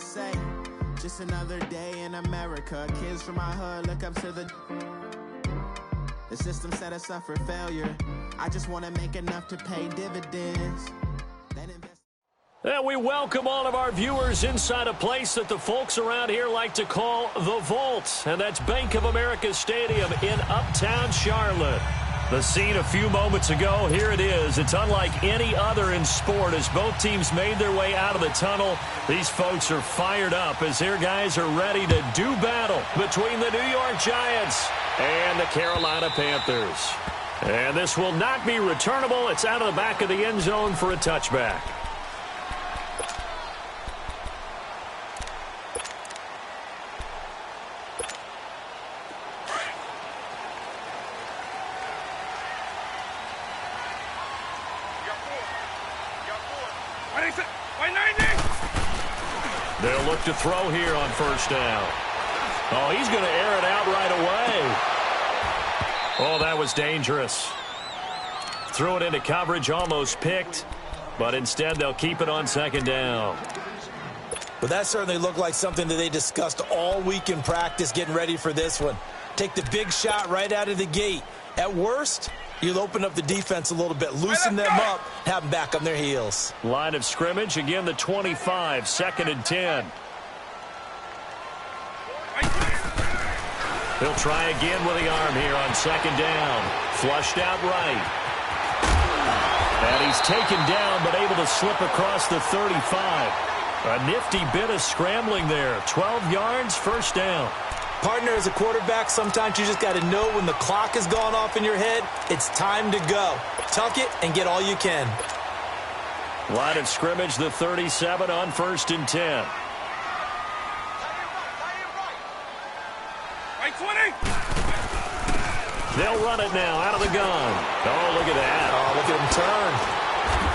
say? Just another day in America. Kids from my hood look up to the system set us up for failure. I just want to make enough to pay dividends. And we welcome all of our viewers inside a place that the folks around here like to call the Vault. And that's Bank of America Stadium in Uptown Charlotte. The scene a few moments ago, here it is. It's unlike any other in sport as both teams made their way out of the tunnel. These folks are fired up as their guys are ready to do battle between the New York Giants and the Carolina Panthers. And this will not be returnable. It's out of the back of the end zone for a touchback. They'll look to throw here on first down. Oh, he's going to air it out right away. Oh, that was dangerous. Threw it into coverage, almost picked, but instead they'll keep it on second down. Well, that certainly looked like something that they discussed all week in practice getting ready for this one. Take the big shot right out of the gate. At worst, you'll open up the defense a little bit, loosen them up, have them back on their heels. Line of scrimmage, again the 25, 2nd and 10. He'll try again with the arm here on second down. Flushed out right. And he's taken down but able to slip across the 35. A nifty bit of scrambling there. 12 yards, first down. Partner, as a quarterback, sometimes you just got to know when the clock has gone off in your head, it's time to go. Tuck it and get all you can. Line of scrimmage, the 37 on 1st and 10. Right 20. They'll run it now out of the gun. Oh, look at that. Oh, look at him turn.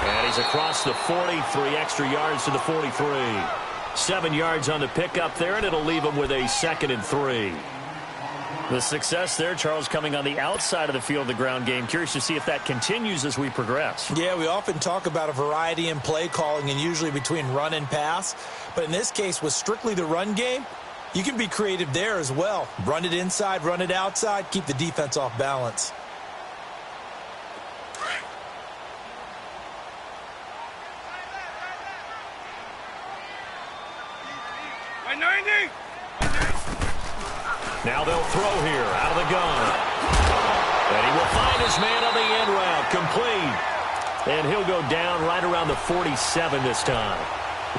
And he's across the 40, 3 extra yards to the 43. 7 yards on the pickup there, and it'll leave him with a 2nd and 3. The success there, Charles, coming on the outside of the field, the ground game. Curious to see if that continues as we progress. Yeah, we often talk about a variety in play calling and usually between run and pass. But in this case, with strictly the run game, you can be creative there as well. Run it inside, run it outside, keep the defense off balance. Now they'll throw here out of the gun. And he will find his man on the end route, complete. And he'll go down right around the 47 this time.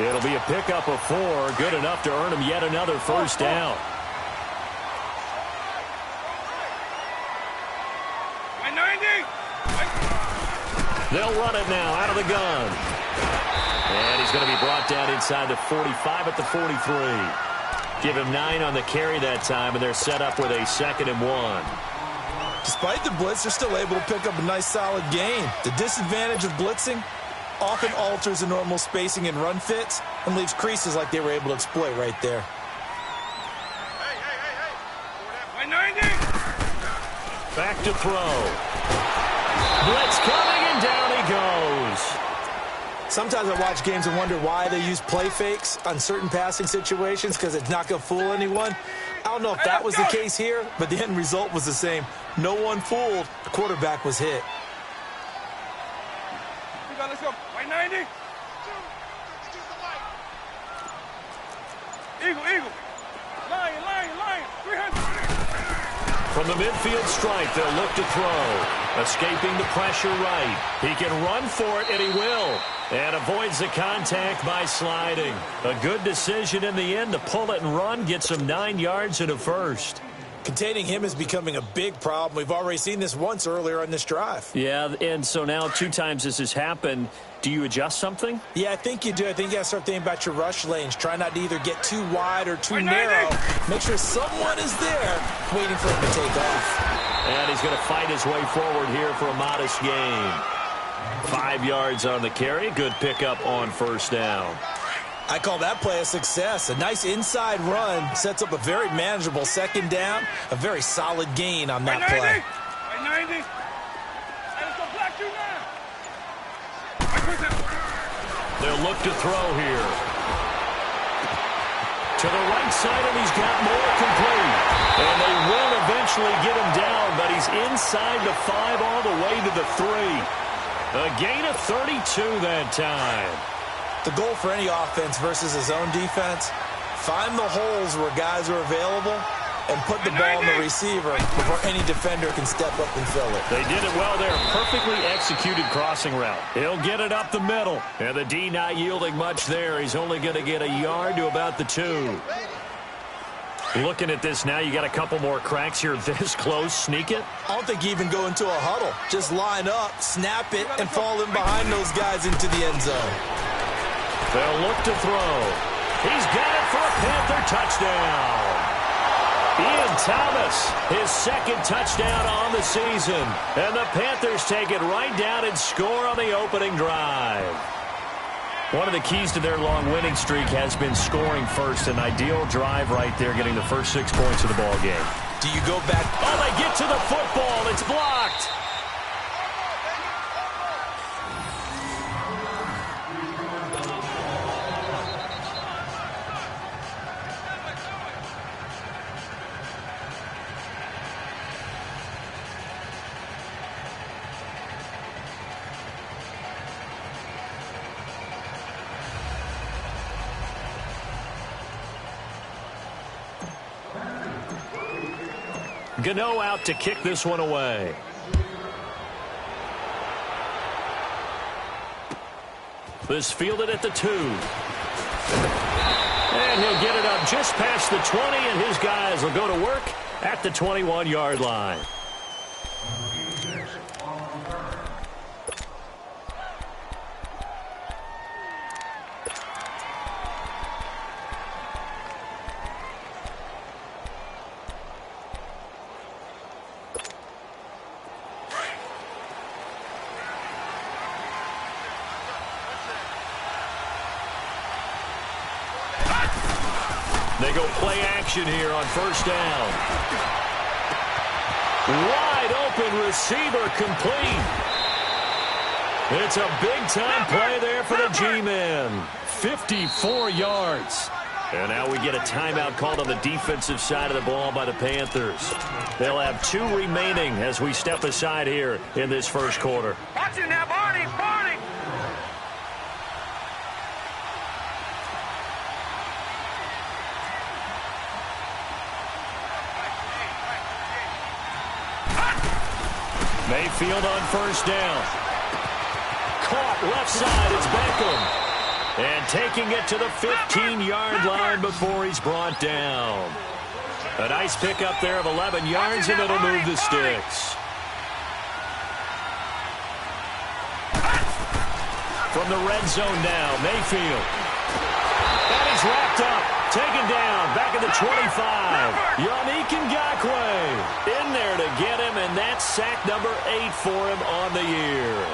It'll be a pickup of 4, good enough to earn him yet another first down. They'll run it now out of the gun. And he's going to be brought down inside the 45 at the 43. Give him 9 on the carry that time, and they're set up with a 2nd and 1. Despite the blitz, they're still able to pick up a nice, solid gain. The disadvantage of blitzing often alters the normal spacing and run fits and leaves creases like they were able to exploit right there. Back to throw. Blitz coming, and down he goes. Sometimes I watch games and wonder why they use play fakes on certain passing situations because it's not going to fool anyone. I don't know if that was the case here, but the end result was the same. No one fooled. The quarterback was hit. Let's go. Right 90. Eagle. Lion. 300. From the midfield stripe, they'll look to throw. Escaping the pressure right. He can run for it, and he will. And avoids the contact by sliding. A good decision in the end to pull it and run. Gets him 9 yards and a first. Containing him is becoming a big problem. We've already seen this once earlier on this drive. Yeah, and so now 2 times this has happened. Do you adjust something? Yeah, I think you do. I think you got to start thinking about your rush lanes. Try not to either get too wide or too narrow. Make sure someone is there waiting for him to take off. And he's going to fight his way forward here for a modest gain. 5 yards on the carry. Good pickup on first down. I call that play a success. A nice inside run sets up a very manageable second down. A very solid gain on that play. They'll look to throw here. To the right side, and he's got more complete. And they will eventually get him down, but he's inside the 5 all the way to the 3. A gain of 32 that time. The goal for any offense versus his own defense, find the holes where guys are available and put the ball in the receiver before any defender can step up and fill it. They did it well there. Perfectly executed crossing route. He'll get it up the middle. And the D not yielding much there. He's only going to get a yard to about the 2. Looking at this now, you got a couple more cracks here this close. Sneak it. I don't think you even go into a huddle. Just line up, snap it, and fall in behind those guys into the end zone. They'll look to throw. He's got it for a Panther touchdown. Ian Thomas, his second touchdown on the season. And the Panthers take it right down and score on the opening drive. One of the keys to their long winning streak has been scoring first. An ideal drive right there, getting the first 6 points of the ball game. Do you go back? Oh, they get to the football. It's blocked. Gano out to kick this one away. This fielded at the 2. And he'll get it up just past the 20, and his guys will go to work at the 21-yard line. They go play action here on first down. Wide open receiver complete. It's a big-time play there for the G-men. 54 yards. And now we get a timeout called on the defensive side of the ball by the Panthers. They'll have 2 remaining as we step aside here in this first quarter. Watch it now, Barney, Barney. Mayfield on first down. Caught left side. It's Beckham. And taking it to the 15-yard line before he's brought down. A nice pickup there of 11 yards, and it'll move the sticks. From the red zone now, Mayfield. And he's wrapped up. Taken down, back at the 25. Yannick Ngakoue in there to get him, and that's sack number 8 for him on the year.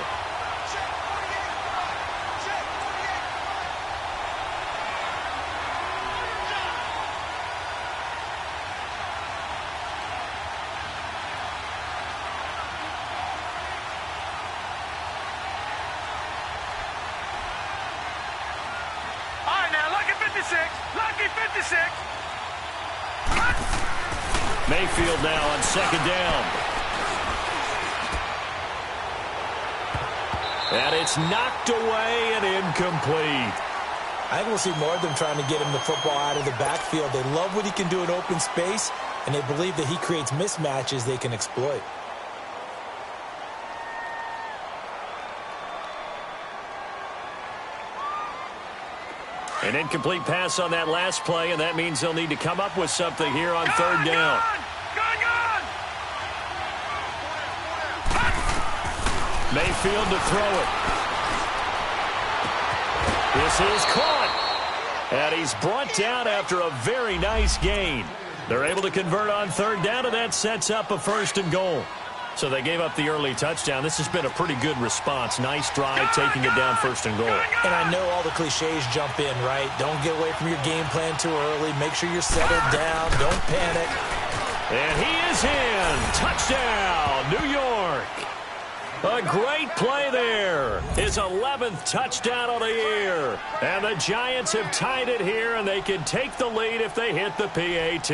All right, now, lucky 56. Lucky 56. Mayfield now on second down. And it's knocked away and incomplete. I think we'll see more of them trying to get him the football out of the backfield. They love what he can do in open space, and they believe that he creates mismatches they can exploit. An incomplete pass on that last play, and that means they'll need to come up with something here on third down. Mayfield to throw it. This is caught. And he's brought down after a very nice gain. They're able to convert on third down, and that sets up a 1st and goal. So they gave up the early touchdown. This has been a pretty good response. Nice drive, taking it down 1st and goal. And I know all the cliches jump in, right? Don't get away from your game plan too early. Make sure you're settled down. Don't panic. And he is in. Touchdown, New York. A great play there. His 11th touchdown of the year. And the Giants have tied it here, and they can take the lead if they hit the PAT.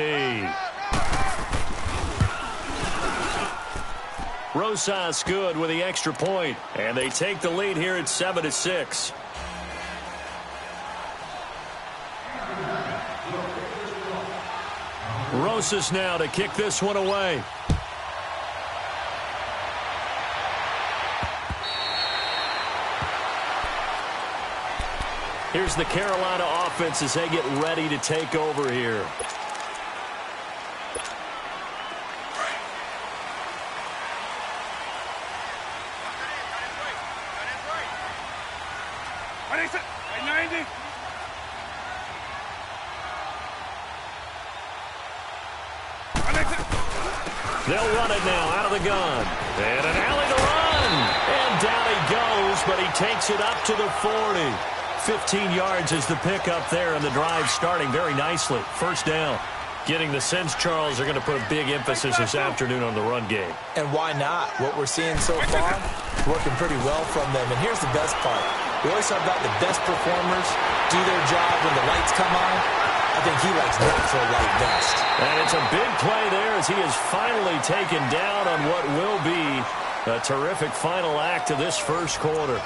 Rosas good with the extra point, and they take the lead here at 7-6. Rosas now to kick this one away. Here's the Carolina offense as they get ready to take over here. They'll run it now out of the gun. And an alley to run. And down he goes, but he takes it up to the 40. 15 yards is the pickup there, and the drive starting very nicely. First down. Getting the sense, Charles, they're going to put a big emphasis this afternoon on the run game. And why not? What we're seeing so far, working pretty well from them. And here's the best part. We always talk about the best performers do their job when the lights come on. I think he likes natural light best. And it's a big play there as he is finally taken down on what will be a terrific final act of this first quarter.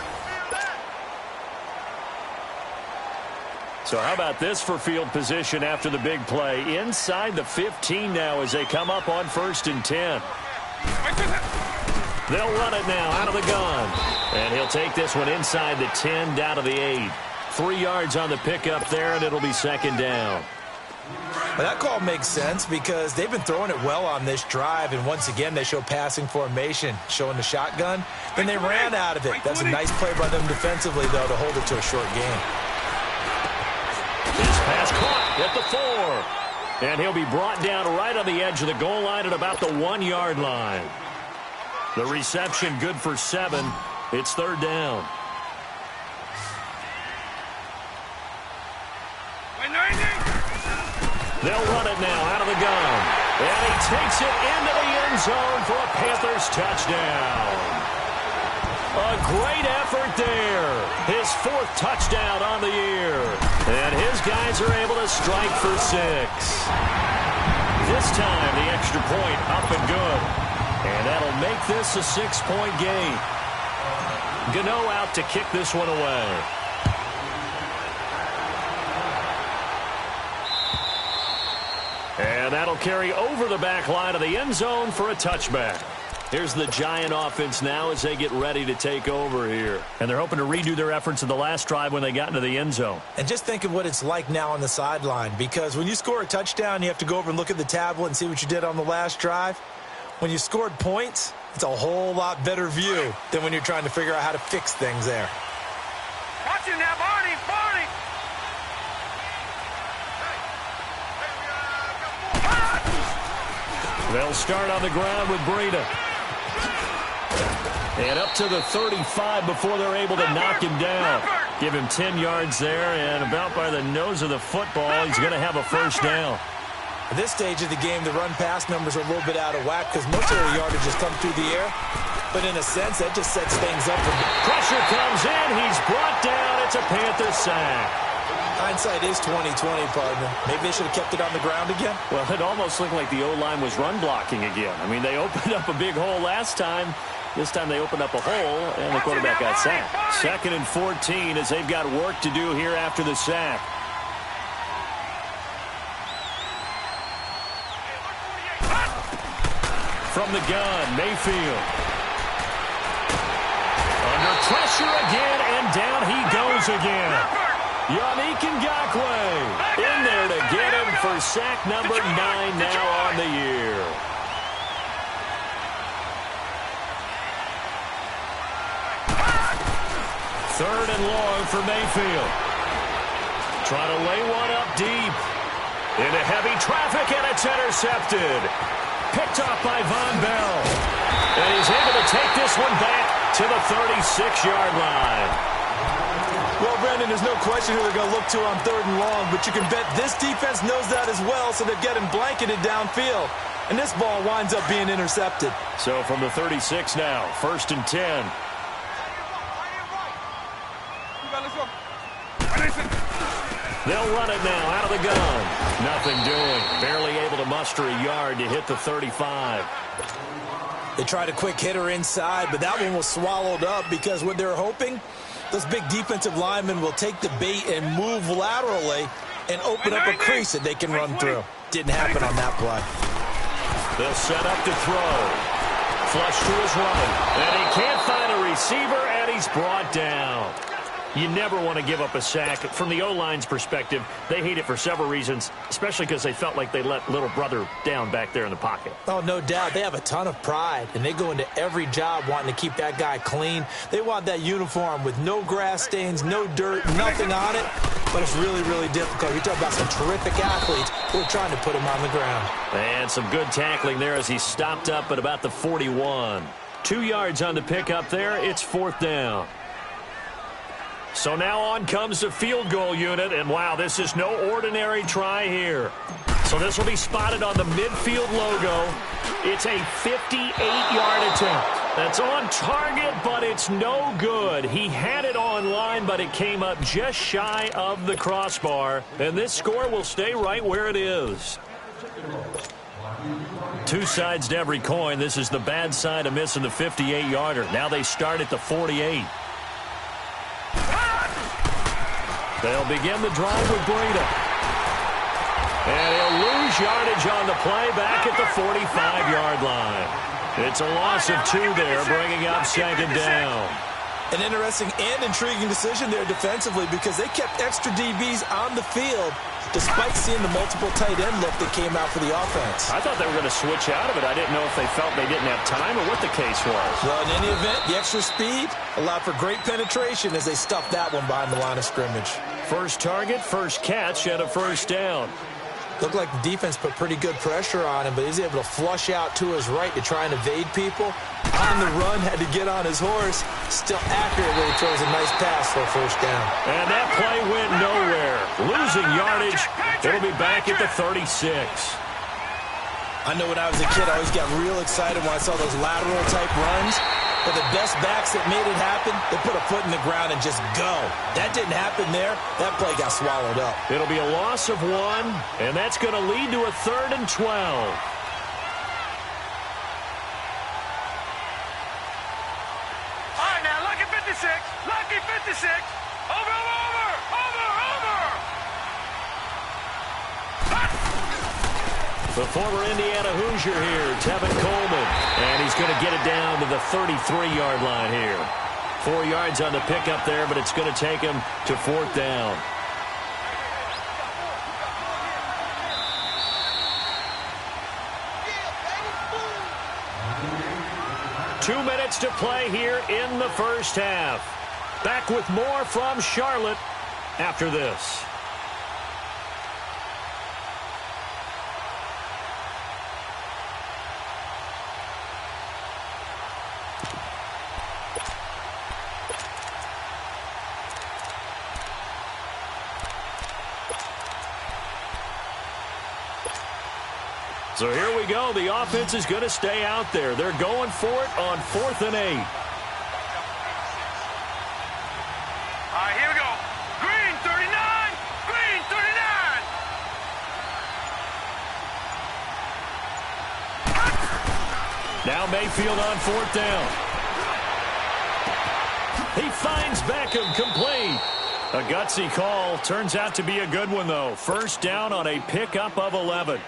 So how about this for field position after the big play? Inside the 15 now as they come up on 1st and 10. They'll run it now out of the gun. And he'll take this one inside the 10 down to the 8. 3 yards on the pickup there, and it'll be second down. Well, that call makes sense because they've been throwing it well on this drive, and once again they show passing formation, showing the shotgun. Then they ran out of it. That's a nice play by them defensively, though, to hold it to a short game. His pass caught at the 4. And he'll be brought down right on the edge of the goal line at about the 1-yard line. The reception good for 7. It's third down. They'll run it now out of the gun. And he takes it into the end zone for a Panthers touchdown. A great effort there. His 4th touchdown on the year. And his guys are able to strike for 6. This time the extra point up and good. And that'll make this a 6-point game. Gano out to kick this one away. And that'll carry over the back line of the end zone for a touchback. Here's the Giant offense now as they get ready to take over here. And they're hoping to redo their efforts in the last drive when they got into the end zone. And just think of what it's like now on the sideline, because when you score a touchdown, you have to go over and look at the tablet and see what you did on the last drive. When you scored points, it's a whole lot better view than when you're trying to figure out how to fix things there. Watch him now, Barney! They'll start on the ground with Breida. And up to the 35 before they're able to knock him down. Give him 10 yards there, and about by the nose of the football, he's going to have a first down. At this stage of the game, the run-pass numbers are a little bit out of whack because most of their yardage has come through the air. But in a sense, that just sets things up. Pressure comes in. He's brought down. It's a Panther sack. Hindsight is 20/20, partner. Maybe they should have kept it on the ground again. Well, it almost looked like the O-line was run blocking again. I mean, they opened up a big hole last time. This time they opened up a hole, and the quarterback got sacked. 2nd and 14 as they've got work to do here after the sack. From the gun, Mayfield. Under pressure again, and down he goes again. Yannick Ngakoue in there to get him for sack number 9 now on the year. Third and long for Mayfield. Trying to lay one up deep. Into heavy traffic, and it's intercepted. Picked off by Von Bell. And he's able to take this one back to the 36-yard line. Well, Brandon, there's no question who they're going to look to on 3rd and long, but you can bet this defense knows that as well, so they're getting blanketed downfield. and this ball winds up being intercepted. So from the 36 now, 1st and 10. They'll run it now out of the gun. Nothing doing. Barely able to muster a yard to hit the 35. They tried a quick hitter inside, but that one was swallowed up because what they're hoping, those big defensive linemen will take the bait and move laterally and open up a crease that they can run through. Didn't happen on that play. They'll set up to throw. Flush to his right. And he can't find a receiver, and he's brought down. You never want to give up a sack. From the O-line's perspective, they hate it for several reasons, especially because they felt like they let little brother down back there in the pocket. Oh, no doubt. They have a ton of pride, and they go into every job wanting to keep that guy clean. They want that uniform with no grass stains, no dirt, nothing on it. But it's really, really difficult. You're talking about some terrific athletes who are trying to put him on the ground. And some good tackling there as he stopped up at about the 41. 2 yards on the pickup there. It's 4th down. So now on comes the field goal unit, and wow, this is no ordinary try here. So this will be spotted on the midfield logo. It's a 58-yard attempt. That's on target, but it's no good. He had it on line, but it came up just shy of the crossbar, and this score will stay right where it is. Two sides to every coin. This is the bad side of missing the 58-yarder. Now they start at the 48. They'll begin the drive with Breida. And he'll lose yardage on the play back at the 45-yard line. It's a loss of 2 there, bringing up 2nd down. An interesting and intriguing decision there defensively because they kept extra DBs on the field despite seeing the multiple tight end look that came out for the offense. I thought they were going to switch out of it. I didn't know if they felt they didn't have time or what the case was. Well, in any event, the extra speed allowed for great penetration as they stuffed that one behind the line of scrimmage. First target, first catch, and a 1st down. Looked like the defense put pretty good pressure on him, but he was able to flush out to his right to try and evade people. On the run, had to get on his horse. Still accurately throws a nice pass for a 1st down. And that play went nowhere. Losing yardage. It'll be back at the 36. I know when I was a kid, I always got real excited when I saw those lateral-type runs. But the best backs that made it happen, they put a foot in the ground and just go. That didn't happen there. That play got swallowed up. It'll be a loss of 1, and that's going to lead to a 3rd and 12. All right, now, lucky 56. Lucky 56. Over. The former Indiana Hoosier here, Tevin Coleman. And he's going to get it down to the 33-yard line here. 4 yards on the pickup there, but it's going to take him to 4th down. Two minutes to play here in the first half. Back with more from Charlotte after this. So here we go. The offense is going to stay out there. They're going for it on 4th and 8. All right, here we go. Green 39. Green 39. Now Mayfield on 4th down. He finds Beckham complete. A gutsy call. Turns out to be a good one, though. 1st down on a pickup of 11.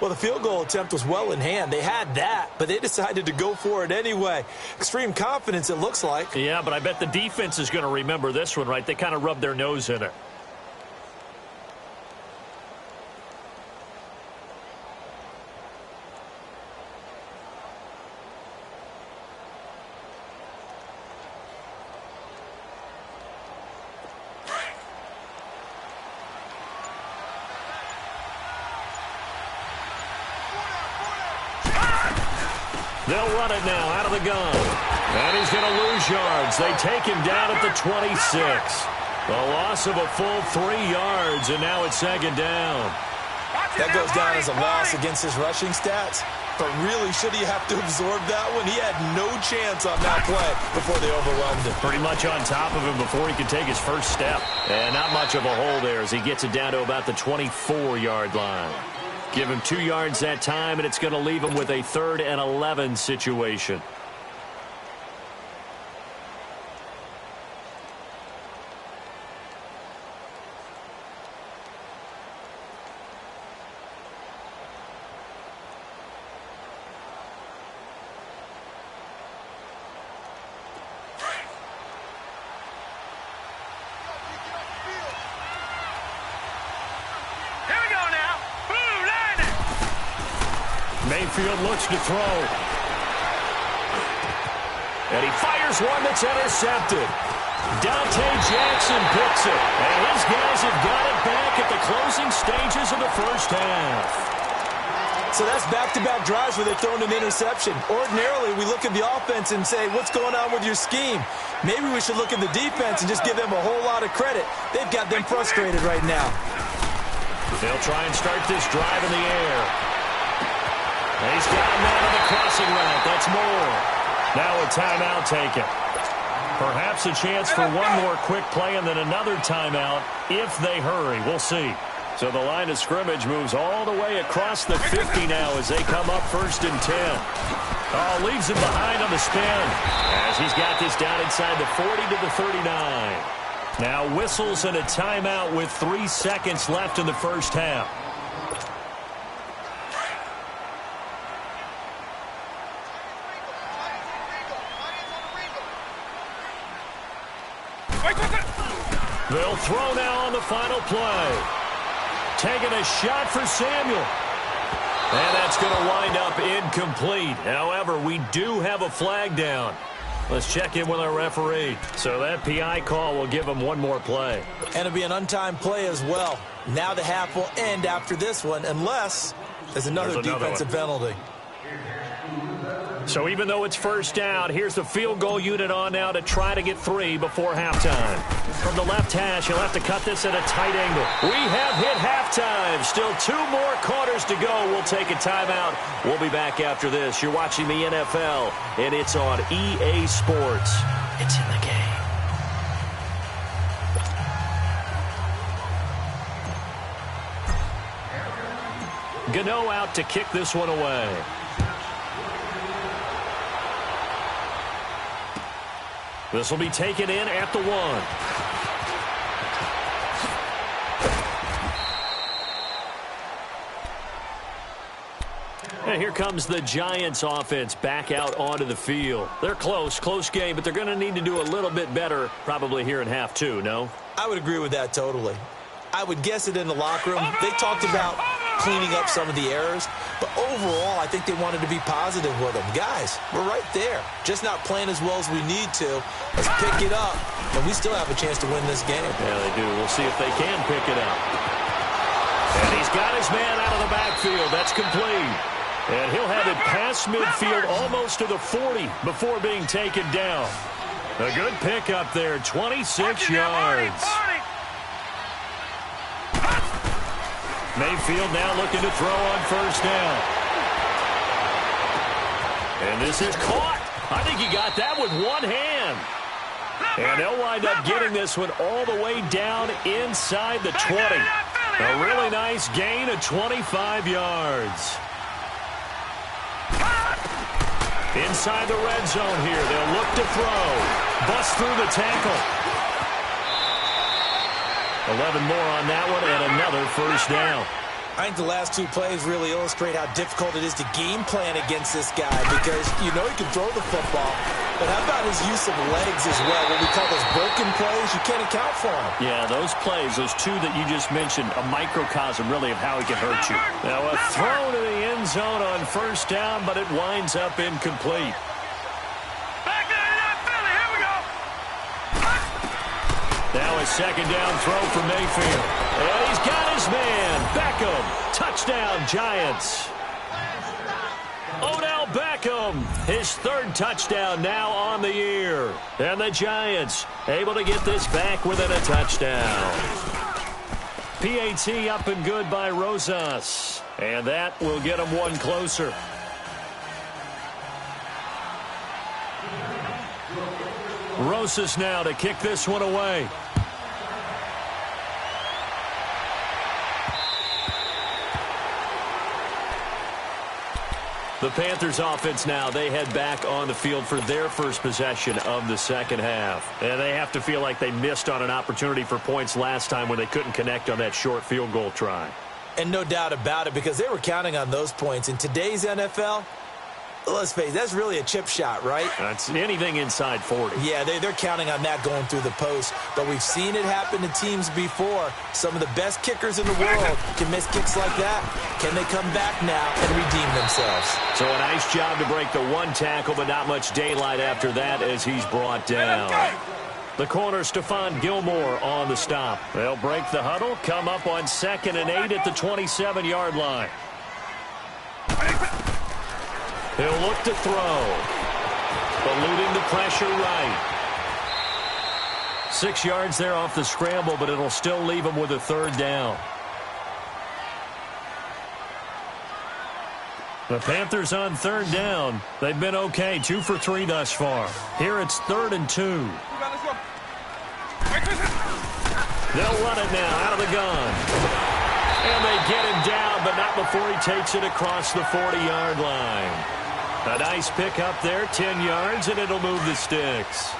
Well, the field goal attempt was well in hand. They had that, but they decided to go for it anyway. Extreme confidence, it looks like. Yeah, but I bet the defense is going to remember this one, right? They kind of rubbed their nose in it. They'll run it now out of the gun. And he's going to lose yards. They take him down at the 26. A loss of a full 3 yards, and now it's 2nd down. Watch That goes down as a loss against his rushing stats. But really, should he have to absorb that one? He had no chance on that play before they overwhelmed him. Pretty much on top of him before he could take his first step. And not much of a hole there as he gets it down to about the 24-yard line. Give him 2 yards that time, and it's going to leave him with a 3rd and 11 situation. Mayfield looks to throw. And he fires one that's intercepted. Dante Jackson picks it. And his guys have got it back at the closing stages of the first half. So that's back-to-back drives where they've thrown an interception. Ordinarily, we look at the offense and say, what's going on with your scheme? Maybe we should look at the defense and just give them a whole lot of credit. They've got them frustrated right now. They'll try and start this drive in the air. He's got a man on the crossing route. That's more. Now a timeout taken. Perhaps a chance for one more quick play and then another timeout if they hurry. We'll see. So the line of scrimmage moves all the way across the 50 now as they come up 1st and 10. Oh, leaves him behind on the spin as he's got this down inside the 40 to the 39. Now whistles and a timeout with 3 seconds left in the first half. They'll throw now on the final play. Taking a shot for Samuel. And that's going to wind up incomplete. However, we do have a flag down. Let's check in with our referee. So that PI call will give him one more play. And it'll be an untimed play as well. Now the half will end after this one unless there's another defensive penalty. So even though it's first down, here's the field goal unit on now to try to get 3 before halftime. From the left hash, he'll have to cut this at a tight angle. We have hit halftime. Still 2 more quarters to go. We'll take a timeout. We'll be back after this. You're watching the NFL, and it's on EA Sports. It's in the game. Gano out to kick this one away. This will be taken in at the 1. And here comes the Giants offense back out onto the field. They're close game, but they're going to need to do a little bit better probably here in half 2, no? I would agree with that totally. I would guess it in the locker room. They talked about cleaning up some of the errors, but overall, I think they wanted to be positive with them. Guys, we're right there. Just not playing as well as we need to. Let's pick it up, and we still have a chance to win this game. Yeah, they do. We'll see if they can pick it up. And he's got his man out of the backfield. That's complete. And he'll have it past midfield almost to the 40 before being taken down. A good pickup there, 26 yards. Mayfield now looking to throw on first down. And this is caught. I think he got that with one hand. And they'll wind up getting this one all the way down inside the 20. A really nice gain of 25 yards. Inside the red zone here. They'll look to throw. Bust through the tackle. 11 more on that one and another first down. I think the last 2 plays really illustrate how difficult it is to game plan against this guy because you know he can throw the football, but how about his use of legs as well? What we call those broken plays, you can't account for them. Yeah, those plays, those 2 that you just mentioned, a microcosm really of how he can hurt you. Now a throw to the end zone on first down, but it winds up incomplete. Now a second down throw for Mayfield. And he's got his man. Beckham. Touchdown, Giants. Odell Beckham. His 3rd touchdown now on the year. And the Giants able to get this back within a touchdown. PAT up and good by Rosas. And that will get him one closer. Rosas now to kick this one away. The Panthers offense now, they head back on the field for their first possession of the second half. And they have to feel like they missed on an opportunity for points last time when they couldn't connect on that short field goal try. And no doubt about it, because they were counting on those points. In today's NFL, let's face it, that's really a chip shot, right? That's anything inside 40. Yeah, they're counting on that going through the post. But we've seen it happen to teams before. Some of the best kickers in the world can miss kicks like that. Can they come back now and redeem themselves? So a nice job to break the one tackle, but not much daylight after that as he's brought down. The corner, Stephon Gilmore on the stop. They'll break the huddle, come up on 2nd and 8 at the 27-yard line. He'll look to throw. Eluding the pressure right. 6 yards there off the scramble, but it'll still leave him with a 3rd down. The Panthers on 3rd down. They've been okay, 2 for 3 thus far. Here it's 3rd and 2. They'll run it now out of the gun. And they get him down, but not before he takes it across the 40-yard line. A nice pick up there, 10 yards, and it'll move the sticks.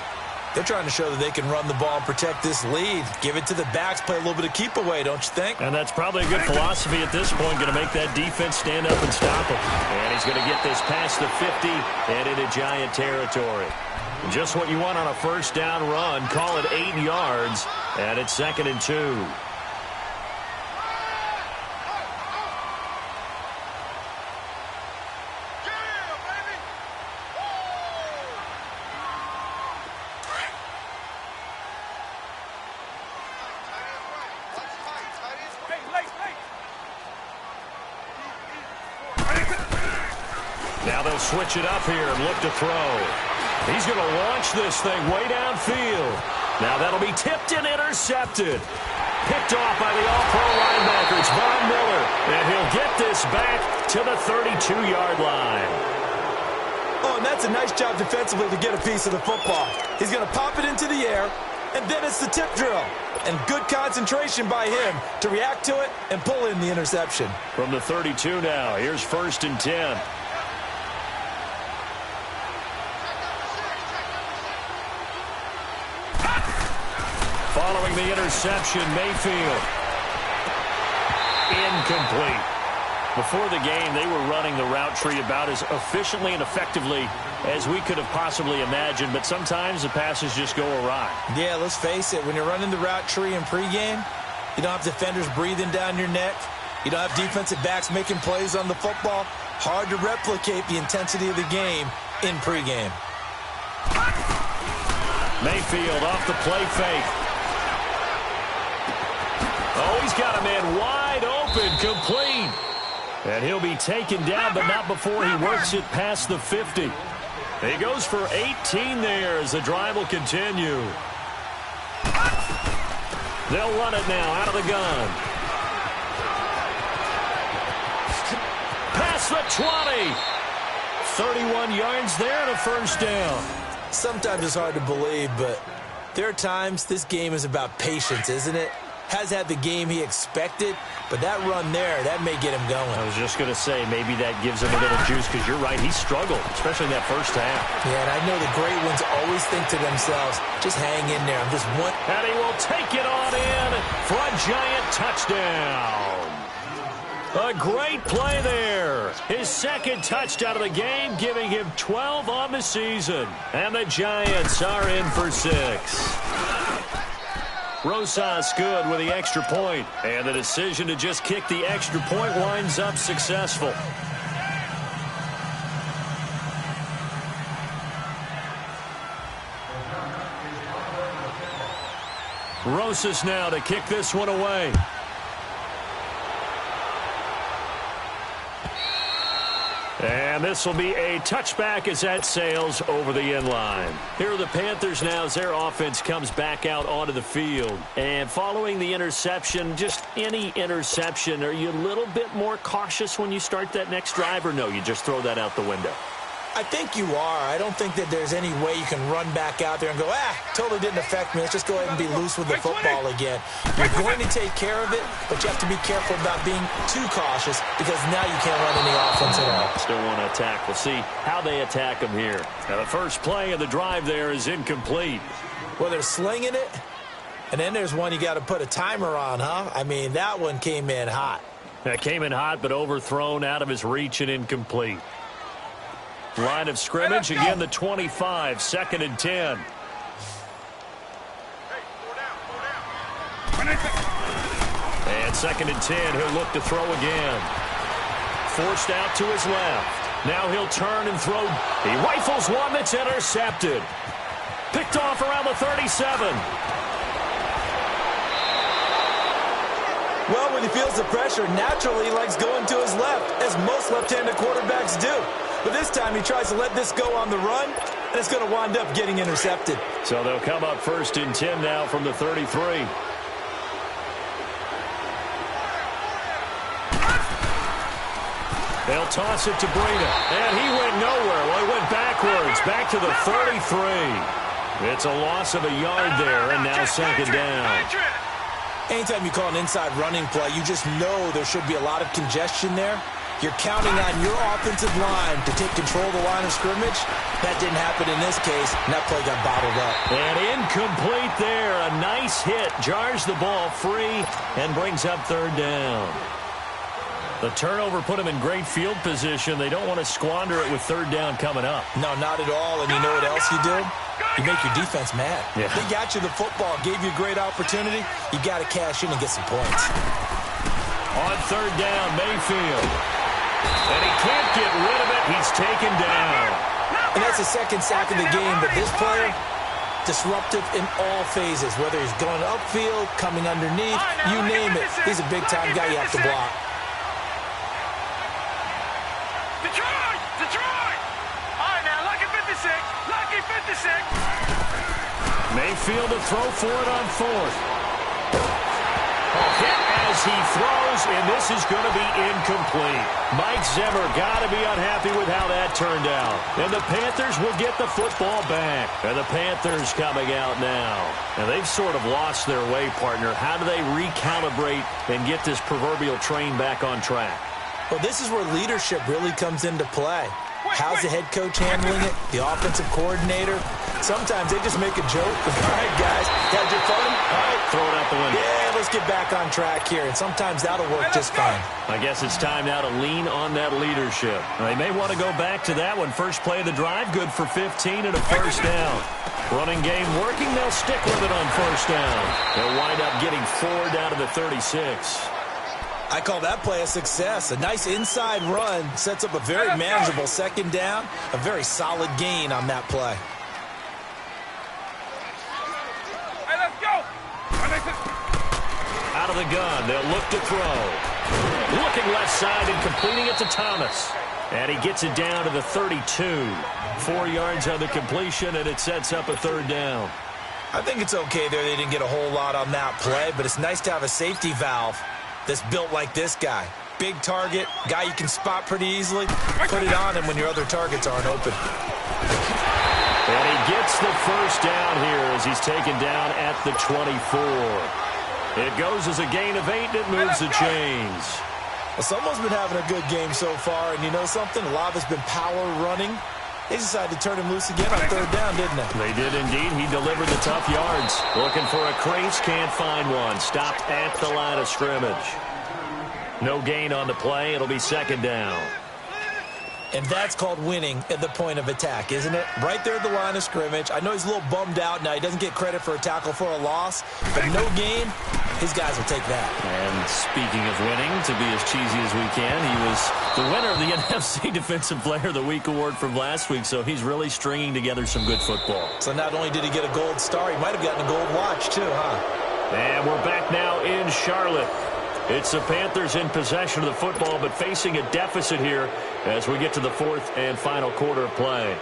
They're trying to show that they can run the ball and protect this lead. Give it to the backs, play a little bit of keep away, don't you think? And that's probably a good philosophy at this point, going to make that defense stand up and stop him. And he's going to get this past the 50 and into Giant territory. Just what you want on a first down run. Call it 8 yards, and it's 2nd and 2. Now they'll switch it up here and look to throw. He's going to launch this thing way downfield. Now that'll be tipped and intercepted. Picked off by the all-pro linebacker. It's Von Miller. And he'll get this back to the 32-yard line. Oh, and that's a nice job defensively to get a piece of the football. He's going to pop it into the air, and then it's the tip drill. And good concentration by him to react to it and pull in the interception. From the 32 now, here's 1st and 10. Following the interception, Mayfield. Incomplete. Before the game, they were running the route tree about as efficiently and effectively as we could have possibly imagined, but sometimes the passes just go awry. Yeah, let's face it, when you're running the route tree in pregame, you don't have defenders breathing down your neck. You don't have defensive backs making plays on the football. Hard to replicate the intensity of the game in pregame. Mayfield off the play fake. Oh, he's got a man wide open, complete. And he'll be taken down, but not before he works it past the 50. He goes for 18 there as the drive will continue. They'll run it now out of the gun. Past the 20. 31 yards there and a 1st down. Sometimes it's hard to believe, but there are times this game is about patience, isn't it? Has had the game he expected, but that run there, that may get him going. I was just going to say, maybe that gives him a little juice, because you're right, he struggled, especially in that first half. Yeah, and I know the great ones always think to themselves, just hang in there. I'm just one. And he will take it on in for a Giant touchdown. A great play there. His 2nd touchdown of the game, giving him 12 on the season. And the Giants are in for 6. Rosas good with the extra point, and the decision to just kick the extra point winds up successful. Rosas now to kick this one away. And this will be a touchback as that sails over the end line. Here are the Panthers now as their offense comes back out onto the field. And following the interception, just any interception, are you a little bit more cautious when you start that next drive, or no, you just throw that out the window? I think you are. I don't think that there's any way you can run back out there and go, totally didn't affect me. Let's just go ahead and be loose with the football again. You're going to take care of it, but you have to be careful about being too cautious because now you can't run any offense at all. Still want to attack. We'll see how they attack them here. Now, the first play of the drive there is incomplete. Well, they're slinging it, and then there's one you got to put a timer on, huh? I mean, that one came in hot. That came in hot, but overthrown, out of his reach, and incomplete. Line of scrimmage, again the 25, 2nd and 10. And 2nd and 10, he'll look to throw again. Forced out to his left. Now he'll turn and throw. He rifles one that's intercepted. Picked off around the 37. Well, when he feels the pressure, naturally he likes going to his left, as most left-handed quarterbacks do. But this time he tries to let this go on the run, and it's going to wind up getting intercepted. So they'll come up 1st and 10 now from the 33. They'll toss it to Breida, and he went nowhere. Well, he went backwards, back to the 33. It's a loss of a yard there, and now 2nd down. Anytime you call an inside running play, you just know there should be a lot of congestion there. You're counting on your offensive line to take control of the line of scrimmage. That didn't happen in this case, and that play got bottled up. And incomplete there. A nice hit. Jars the ball free and brings up 3rd down. The turnover put them in great field position. They don't want to squander it with 3rd down coming up. No, not at all. And you know what else you do? You make your defense mad. Yeah. They got you the football, gave you a great opportunity. You got to cash in and get some points. On 3rd down, Mayfield. And he can't get rid of it. He's taken down. And that's the 2nd sack of the game. But this player, disruptive in all phases. Whether he's going upfield, coming underneath, you name it. He's a big-time guy you have to block. Detroit! All right, now, lucky 56. Lucky 56. Mayfield to throw for it on 4th. A hit as he throws, and this is going to be incomplete. Mike Zimmer got to be unhappy with how that turned out. And the Panthers will get the football back. And the Panthers coming out now. And they've sort of lost their way, partner. How do they recalibrate and get this proverbial train back on track? Well, this is where leadership really comes into play. How's the head coach handling it? The offensive coordinator? Sometimes they just make a joke. All right, guys, had your fun? All right, throw it out the window. Yeah, let's get back on track here. And sometimes that'll work just fine. I guess it's time now to lean on that leadership. They may want to go back to that one. First play of the drive, good for 15 and a 1st down. Running game working. They'll stick with it on 1st down. They'll wind up getting 4 down to the 36. I call that play a success. A nice inside run sets up a very manageable 2nd down. A very solid gain on that play. Hey, let's go. Out of the gun, they'll look to throw. Looking left side and completing it to Thomas. And he gets it down to the 32. 4 yards on the completion, and it sets up a 3rd down. I think it's okay there. They didn't get a whole lot on that play, but it's nice to have a safety valve that's built like this guy. Big target, guy you can spot pretty easily. Put it on him when your other targets aren't open. And he gets the 1st down here as he's taken down at the 24. It goes as a gain of 8, and it moves the chains. Well, someone's been having a good game so far, and you know something? A lot of it's been power running. They decided to turn him loose again on 3rd down, didn't they? They did indeed. He delivered the tough yards. Looking for a crease, can't find one. Stopped at the line of scrimmage. No gain on the play. It'll be 2nd down. And that's called winning at the point of attack, isn't it? Right there at the line of scrimmage. I know he's a little bummed out now. He doesn't get credit for a tackle for a loss. But no gain, his guys will take that. And speaking of winning, to be as cheesy as we can, he was the winner of the NFC Defensive Player of the Week award from last week. So he's really stringing together some good football. So not only did he get a gold star, he might have gotten a gold watch too, huh? And we're back now in Charlotte. It's the Panthers in possession of the football, but facing a deficit here as we get to the fourth and final quarter of play.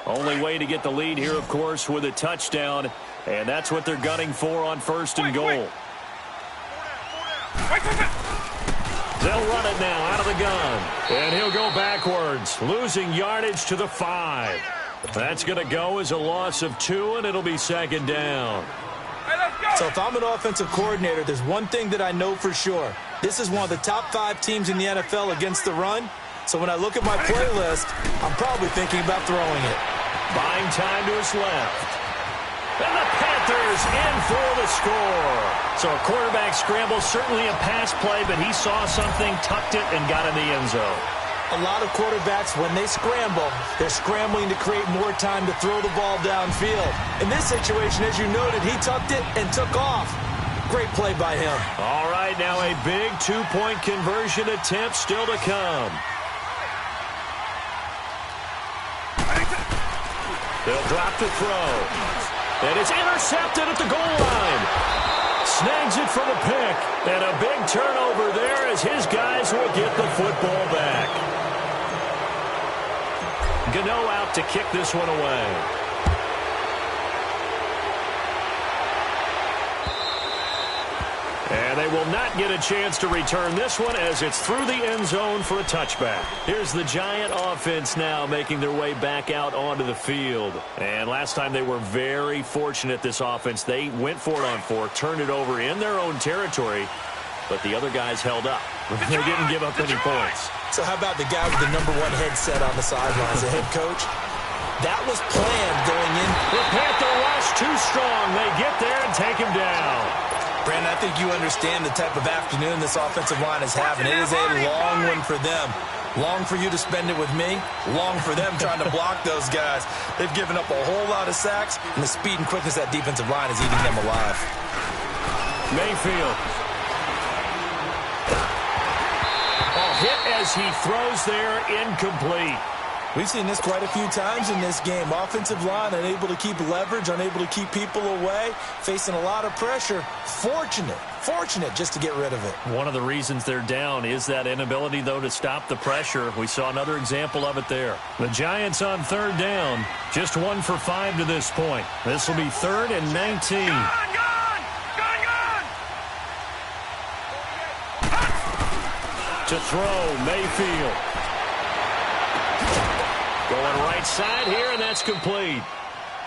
Only way to get the lead here, of course, with a touchdown, and that's what they're gunning for on first and goal. They'll run it now out of the gun, and he'll go backwards, losing yardage to the 5. That's going to go as a loss of 2, and it'll be second down. So if I'm an offensive coordinator, there's one thing that I know for sure. This is one of the top 5 teams in the NFL against the run. So when I look at my playlist, I'm probably thinking about throwing it. Buying time to his left. And the Panthers in for the score. So a quarterback scramble, certainly a pass play, but he saw something, tucked it, and got in the end zone. A lot of quarterbacks, when they scramble, they're scrambling to create more time to throw the ball downfield. In this situation, as you noted, he tucked it and took off. Great play by him. All right, now a big 2-point conversion attempt still to come. They'll drop the throw. And it's intercepted at the goal line. Snags it for the pick. And a big turnover there as his guys will get the football back. Gano out to kick this one away. And they will not get a chance to return this one as it's through the end zone for a touchback. Here's the Giant offense now making their way back out onto the field. And last time they were very fortunate, this offense. They went for it on 4, turned it over in their own territory, but the other guys held up. They didn't give up any points. So how about the guy with the #1 headset on the sidelines, the head coach? That was planned going in. The Panther rush too strong. They get there and take him down. Brandon, I think you understand the type of afternoon this offensive line is having. It is a long one for them. Long for you to spend it with me. Long for them trying to block those guys. They've given up a whole lot of sacks, and the speed and quickness of that defensive line is eating them alive. Mayfield. Hit as he throws there, incomplete. We've seen this quite a few times in this game. Offensive line unable to keep leverage, unable to keep people away, facing a lot of pressure. Fortunate just to get rid of it. One of the reasons they're down is that inability, though, to stop the pressure. We saw another example of it there. The Giants on third down, just 1 for 5 to this point. This will be 3rd and 19. To throw, Mayfield. Going right side here, and that's complete.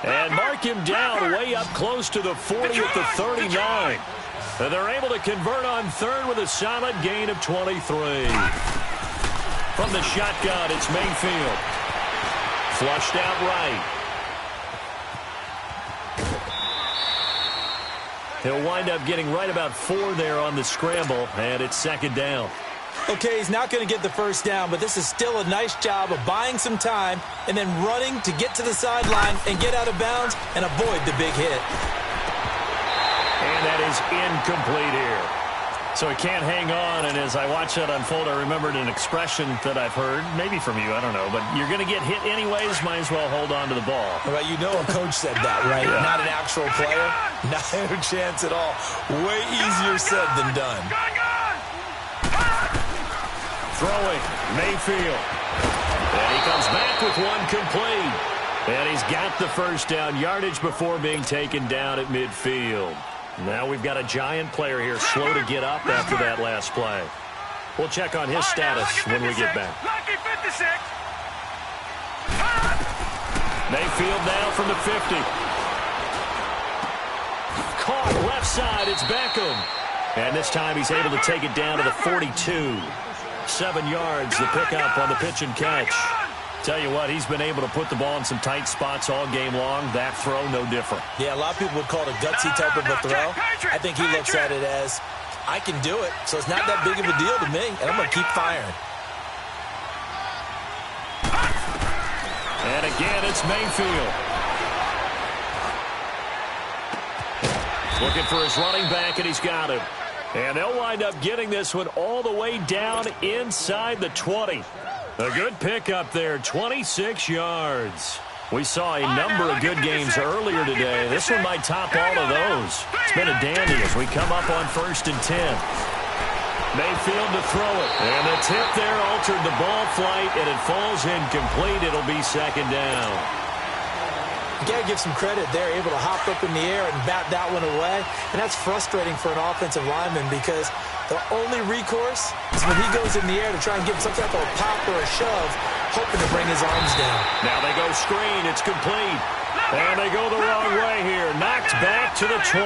And mark him down way up close to the 40 at the 39. And they're able to convert on 3rd with a solid gain of 23. From the shotgun, it's Mayfield. Flushed out right. He'll wind up getting right about 4 there on the scramble, and it's 2nd down. Okay, he's not going to get the first down, but this is still a nice job of buying some time and then running to get to the sideline and get out of bounds and avoid the big hit. And that is incomplete here. So he can't hang on, and as I watch that unfold, I remembered an expression that I've heard, maybe from you, I don't know, but you're going to get hit anyways, might as well hold on to the ball. Well, you know a coach said that, right? Yeah. Not an actual player. Not a chance at all. Way easier said than done. Throwing, Mayfield. And he comes back with one complete. And he's got the first down yardage before being taken down at midfield. Now we've got a Giant player here slow to get up after that last play. We'll check on his status when we get back. Mayfield now from the 50. Caught left side, it's Beckham. And this time he's able to take it down to the 42. 7 yards, the pickup on the pitch and catch. Tell you what, he's been able to put the ball in some tight spots all game long. That throw, no different. Yeah, a lot of people would call it a gutsy type of a throw. I think he looks at it as, I can do it, so it's not that big of a deal to me, and I'm going to keep firing. And again, it's Mayfield. Looking for his running back, and he's got him. And they'll wind up getting this one all the way down inside the 20. A good pickup there, 26 yards. We saw a number of good games earlier today. This one might top all of those. It's been a dandy as we come up on 1st and 10. Mayfield to throw it. And the tip there altered the ball flight, and it falls incomplete. It'll be 2nd down. You got to give some credit there, able to hop up in the air and bat that one away. And that's frustrating for an offensive lineman because the only recourse is when he goes in the air to try and give some type of a pop or a shove, hoping to bring his arms down. Now they go screen. It's complete. And they go the wrong way here. Knocked back to the 20.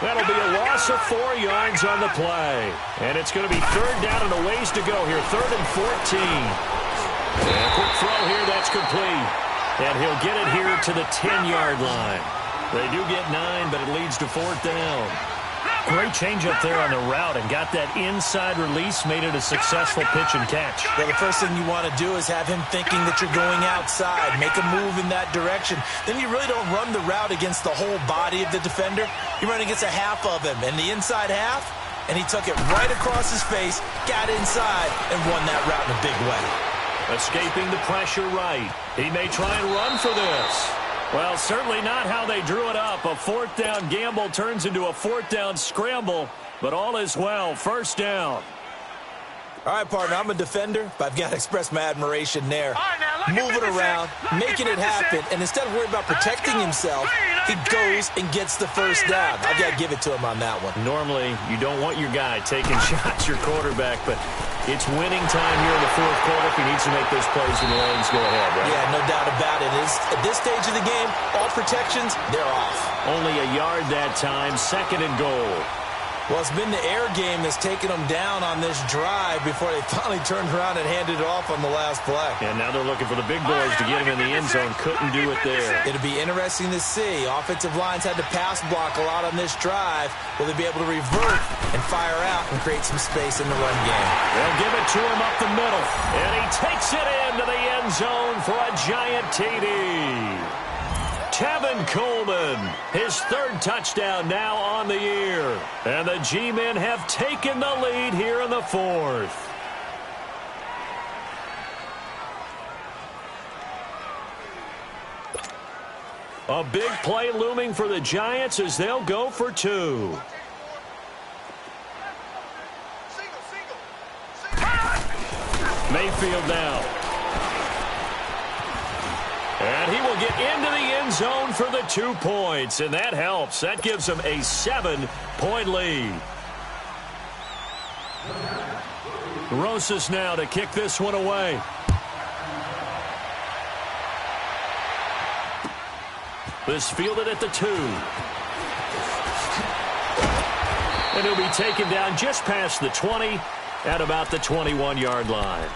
That'll be a loss of 4 yards on the play. And it's going to be 3rd down and a ways to go here. 3rd and 14. And a quick throw here. That's complete. And he'll get it here to the 10-yard line. They do get 9, but it leads to 4th down. Great change up there on the route and got that inside release, made it a successful pitch and catch. Well, the first thing you want to do is have him thinking that you're going outside, make a move in that direction. Then you really don't run the route against the whole body of the defender. You run against a half of him, and the inside half, and he took it right across his face, got inside, and won that route in a big way. Escaping the pressure right. He may try and run for this. Well, certainly not how they drew it up. A 4th down gamble turns into a 4th down scramble, but all is well. 1st down. All right, partner, I'm a defender, but I've got to express my admiration there. Moving around, making it happen, and instead of worrying about protecting himself, he goes and gets the 1st down. I've got to give it to him on that one. Normally, you don't want your guy taking shots, your quarterback, but it's winning time here in the 4th quarter if he needs to make those plays when the lanes go ahead, right? Yeah, no doubt about it. At this stage of the game, all protections, they're off. Only a yard that time, 2nd and goal. Well, it's been the air game that's taken them down on this drive before they finally turned around and handed it off on the last play. And now they're looking for the big boys to get him in the end zone. Couldn't do it there. It'll be interesting to see. Offensive lines had to pass block a lot on this drive. Will they be able to revert and fire out and create some space in the run game? They'll give it to him up the middle. And he takes it into the end zone for a giant TD. Tevin Coleman, his 3rd touchdown now on the year. And the G-men have taken the lead here in the 4th. A big play looming for the Giants as they'll go for 2. Mayfield now. And he will get into the end zone for the 2 points, and that helps. That gives him a 7-point lead. Rosas now to kick this one away. This fielded at the 2. And he'll be taken down just past the 20 at about the 21-yard line.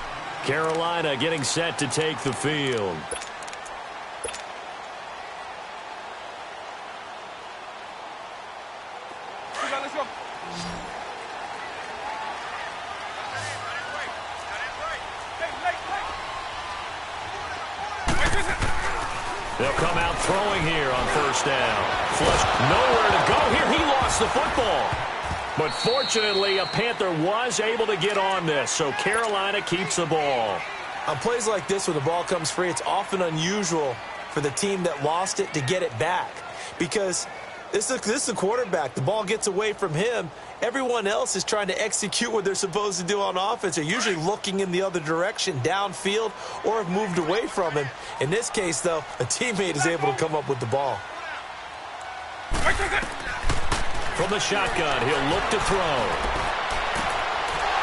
Carolina getting set to take the field. Let's go. They'll come out throwing here on 1st down. Flush, nowhere to go here. He lost the football. But fortunately, a Panther was able to get on this, so Carolina keeps the ball. On plays like this where the ball comes free, it's often unusual for the team that lost it to get it back. Because this is a quarterback. The ball gets away from him. Everyone else is trying to execute what they're supposed to do on offense. They're usually looking in the other direction, downfield, or have moved away from him. In this case, though, a teammate is able to come up with the ball. From the shotgun, he'll look to throw.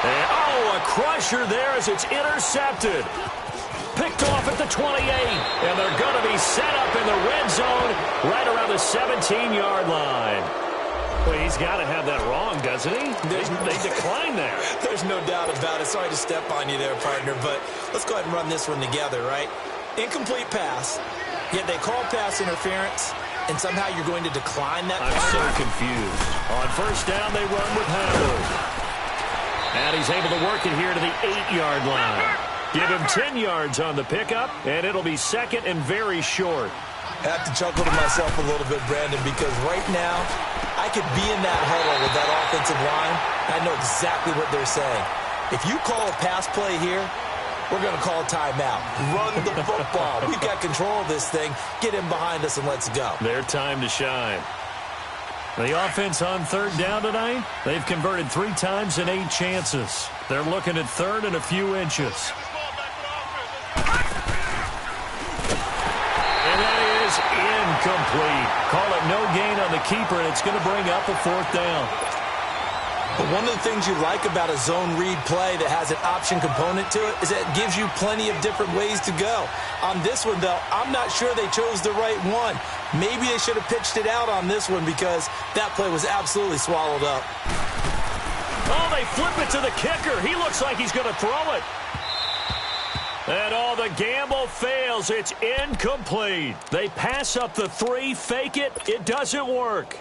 And, a crusher there as it's intercepted. Picked off at the 28, and they're going to be set up in the red zone right around the 17-yard line. Well, he's got to have that wrong, doesn't he? They decline there. There's no doubt about it. Sorry to step on you there, partner, but let's go ahead and run this one together, right? Incomplete pass, yet they call pass interference, and somehow you're going to decline that pass. I'm so confused. On 1st down, they run with Howard. And he's able to work it here to the 8-yard line. Give him 10 yards on the pickup, and it'll be 2nd and very short. I have to chuckle to myself a little bit, Brandon, because right now I could be in that huddle with that offensive line. I know exactly what they're saying. If you call a pass play here, we're going to call timeout. Run the football. We've got control of this thing. Get him behind us and let's go. Their time to shine. The offense on third down tonight, they've converted 3 times in 8 chances. They're looking at third and a few inches. And that is incomplete. Call it no gain on the keeper, and it's going to bring up a 4th down. But one of the things you like about a zone read play that has an option component to it is that it gives you plenty of different ways to go. On this one, though, I'm not sure they chose the right one. Maybe they should have pitched it out on this one because that play was absolutely swallowed up. Oh, they flip it to the kicker. He looks like he's going to throw it. And the gamble fails. It's incomplete. They pass up the 3, fake it. It doesn't work.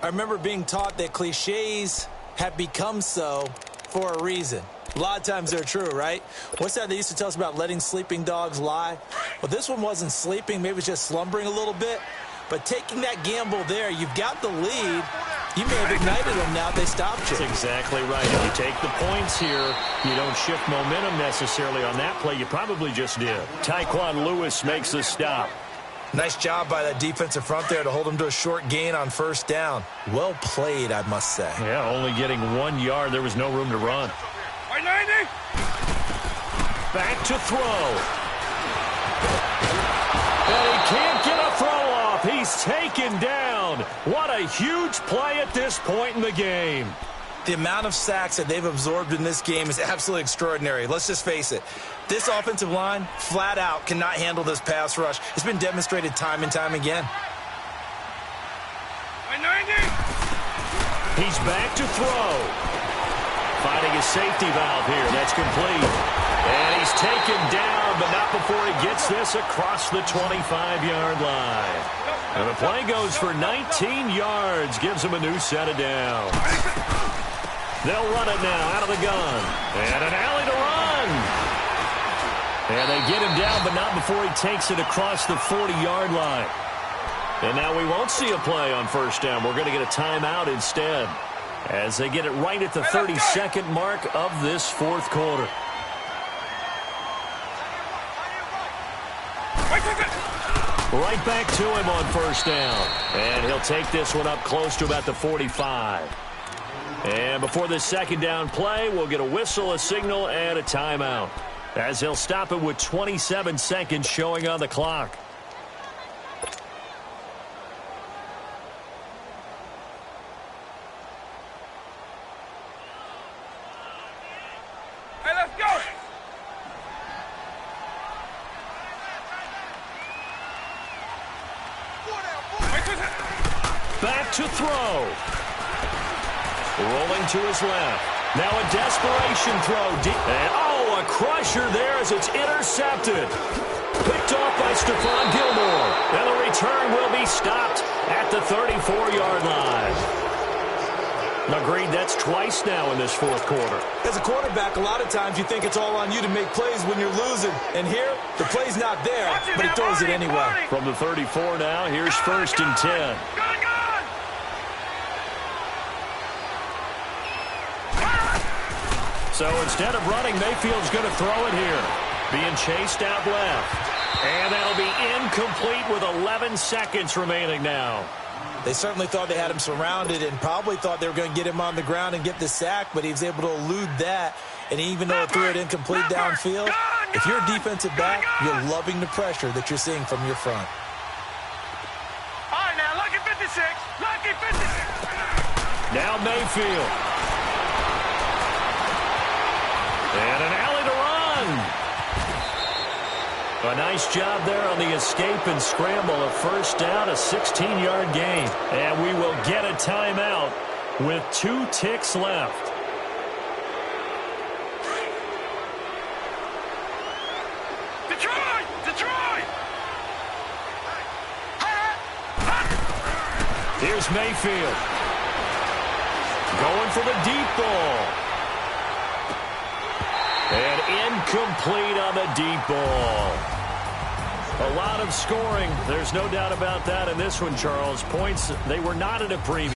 I remember being taught that cliches have become so for a reason. A lot of times they're true, right? What's that they used to tell us about letting sleeping dogs lie? Well, this one wasn't sleeping. Maybe it was just slumbering a little bit. But taking that gamble there, you've got the lead. You may have ignited them now if they stopped you. That's exactly right. If you take the points here, you don't shift momentum necessarily on that play. You probably just did. Tyquan Lewis makes the stop. Nice job by that defensive front there to hold him to a short gain on 1st down. Well played, I must say. Yeah, only getting 1 yard. There was no room to run. Back to throw. And he can't get a throw off. He's taken down. What a huge play at this point in the game. The amount of sacks that they've absorbed in this game is absolutely extraordinary. Let's just face it. This offensive line, flat out, cannot handle this pass rush. It's been demonstrated time and time again. He's back to throw. Finding a safety valve here. That's complete. And he's taken down, but not before he gets this across the 25-yard line. And the play goes for 19 yards. Gives him a new set of downs. They'll run it now out of the gun. And an alley to run. And they get him down, but not before he takes it across the 40-yard line. And now we won't see a play on 1st down. We're going to get a timeout instead as they get it right at the 32nd mark of this 4th quarter. Right back to him on 1st down. And he'll take this one up close to about the 45. And before this 2nd down play, we'll get a whistle, a signal, and a timeout, as he'll stop it with 27 seconds showing on the clock. Hey, let's go! Back to throw. Rolling to his left. Now a desperation throw. And a crusher there as it's intercepted. Picked off by Stephon Gilmore. And the return will be stopped at the 34-yard line. Agreed, that's twice now in this 4th quarter. As a quarterback, a lot of times you think it's all on you to make plays when you're losing. And here, the play's not there, but he throws it anyway. From the 34 now, here's 1st and 10. So instead of running, Mayfield's going to throw it here. Being chased out left. And that'll be incomplete with 11 seconds remaining now. They certainly thought they had him surrounded and probably thought they were going to get him on the ground and get the sack, but he was able to elude that. And even though it threw it incomplete downfield, if you're a defensive back, you're loving the pressure that you're seeing from your front. All right, now, lucky 56. Lucky 56. Now Mayfield. And an alley to run. A nice job there on the escape and scramble. A 1st down, a 16-yard gain. And we will get a timeout with 2 ticks left. Detroit! Detroit! Here's Mayfield. Going for the deep ball. And incomplete on the deep ball. A lot of scoring. There's no doubt about that in this one, Charles. Points, they were not in a preview.